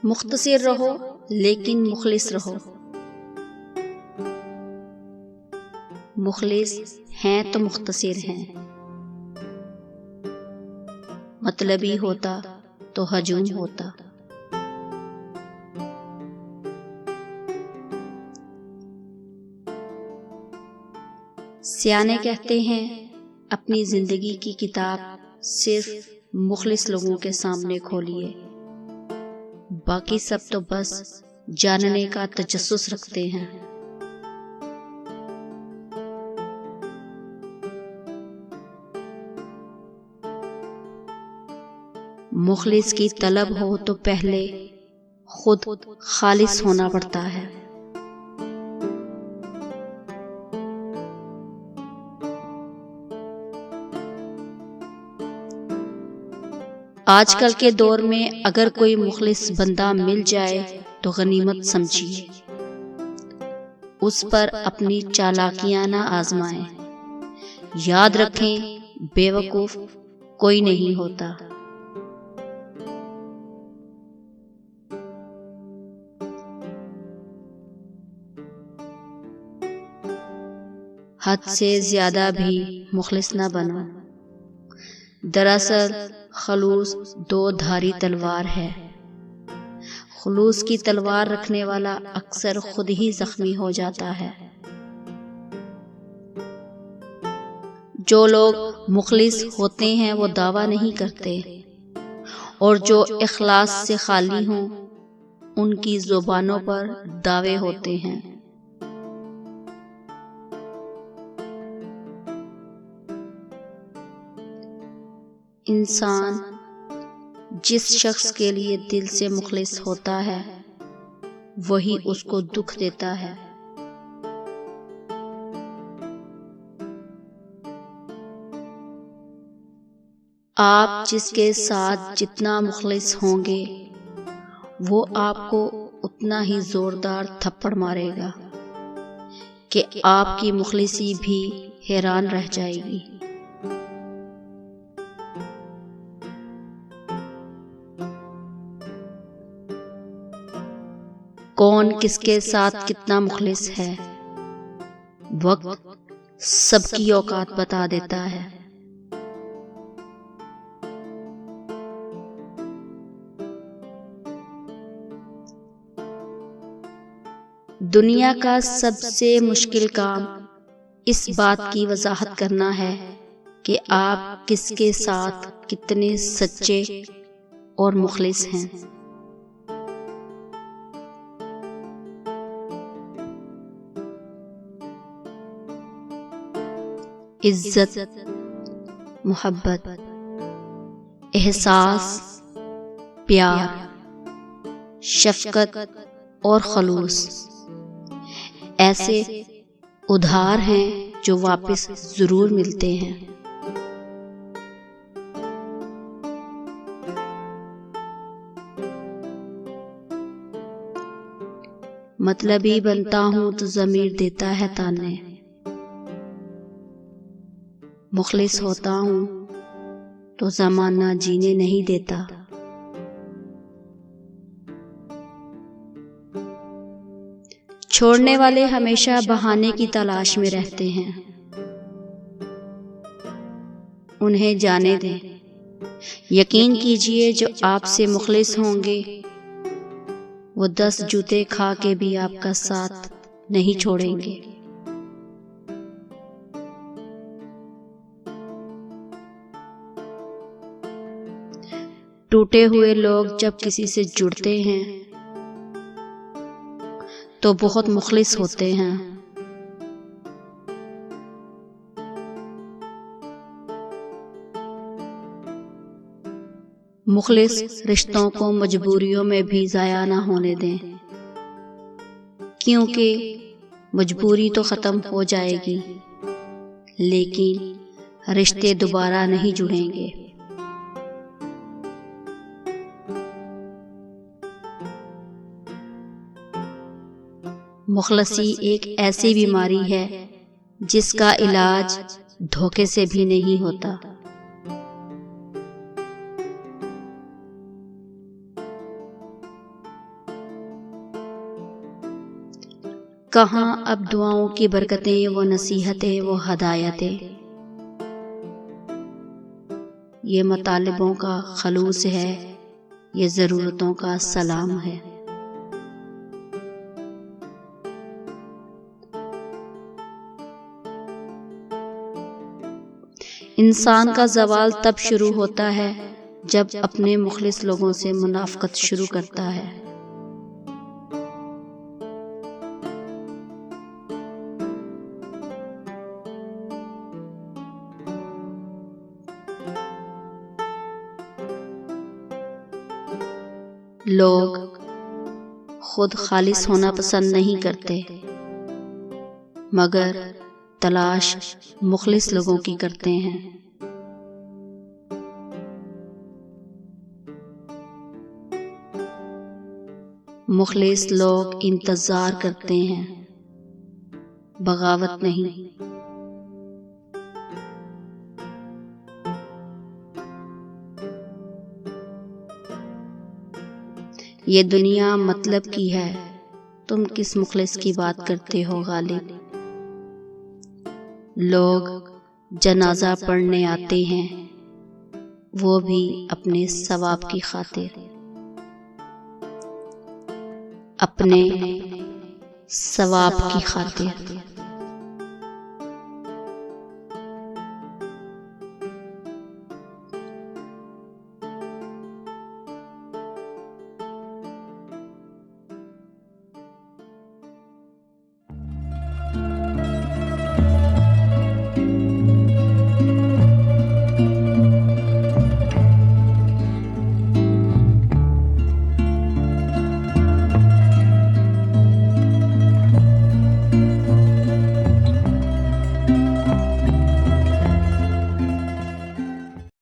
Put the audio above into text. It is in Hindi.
मुख्तसिर रहो लेकिन मुखलिस रहो। मुखलिस हैं तो मुख्तसिर हैं। मतलबी होता तो हजूम होता। सियाने कहते हैं अपनी जिंदगी की किताब सिर्फ मुखलिस लोगों के सामने खोलिए, बाकी सब तो बस जानने का तजस्सुस रखते हैं। मुखलिस की तलब हो तो पहले खुद खालिस होना पड़ता है। आजकल के दौर में अगर कोई मुखलिस बंदा मिल जाए तो गनीमत समझिए, उस पर अपनी चालाकियां ना आजमाएं। याद रखें, बेवकूफ कोई नहीं होता। हद से ज्यादा भी मुखलिस ना बनो। दरअसल खलूस दो धारी तलवार है। खुलूस की तलवार रखने वाला अक्सर खुद ही जख्मी हो जाता है। जो लोग मुखलिस होते हैं वो दावा नहीं करते, और जो इखलास से खाली हों उनकी जुबानों पर दावे होते हैं। इंसान जिस शख्स के लिए दिल से मुखलिस होता है वही उसको दुख देता है। आप जिसके साथ जितना मुखलिस होंगे वो आपको उतना ही जोरदार थप्पड़ मारेगा कि आपकी मुखलिसी भी हैरान रह जाएगी। कौन किसके साथ कितना मुखलिस है, वक्त सबकी औकात बता देता है। दुनिया का सबसे मुश्किल काम इस बात की वजाहत करना है कि आप किसके साथ कितने सच्चे और मुखलिस हैं। इज्जत, मोहब्बत, एहसास, प्यार, शफकत और खलूस ऐसे उधार हैं जो वापस जरूर मिलते हैं। मतलबी बनता हूं तो ज़मीर देता है ताने, मुखलिस होता हूं तो ज़माना जीने नहीं देता। छोड़ने वाले हमेशा बहाने की तलाश में रहते हैं। उन्हें जाने दें। यकीन कीजिए, जो आपसे मुखलिस होंगे वो 10 जूते खा के भी आपका साथ नहीं छोड़ेंगे। टूटे हुए लोग जब किसी से जुड़ते हैं तो बहुत मुखलिस होते हैं। मुखलिस रिश्तों को मजबूरियों में भी ज़ाया ना होने दें, क्योंकि मजबूरी तो ख़त्म हो जाएगी लेकिन रिश्ते दोबारा नहीं जुड़ेंगे। मुखलसी एक ऐसी बीमारी है जिसका इलाज धोखे से भी नहीं होता। कहाँ अब दुआओं की बरकतें, वो नसीहतें, वो हदायतें। ये मतालिबों का खलूस है, ये ज़रूरतों का सलाम है। इंसान का ज़वाल तब शुरू होता है जब अपने मुखलिस लोगों से मुनाफ़कत शुरू करता है। लोग खुद खालिस होना पसंद नहीं करते, मगर तलाश मुखलिस लोगों की करते हैं। मुखलिस लोग इंतजार करते हैं, बगावत नहीं। ये दुनिया मतलब की है, तुम किस मुखलिस की बात करते हो गालिब। लोग जनाजा पढ़ने आते हैं, वो भी अपने सवाब की खातिर, अपने सवाब की खातिर।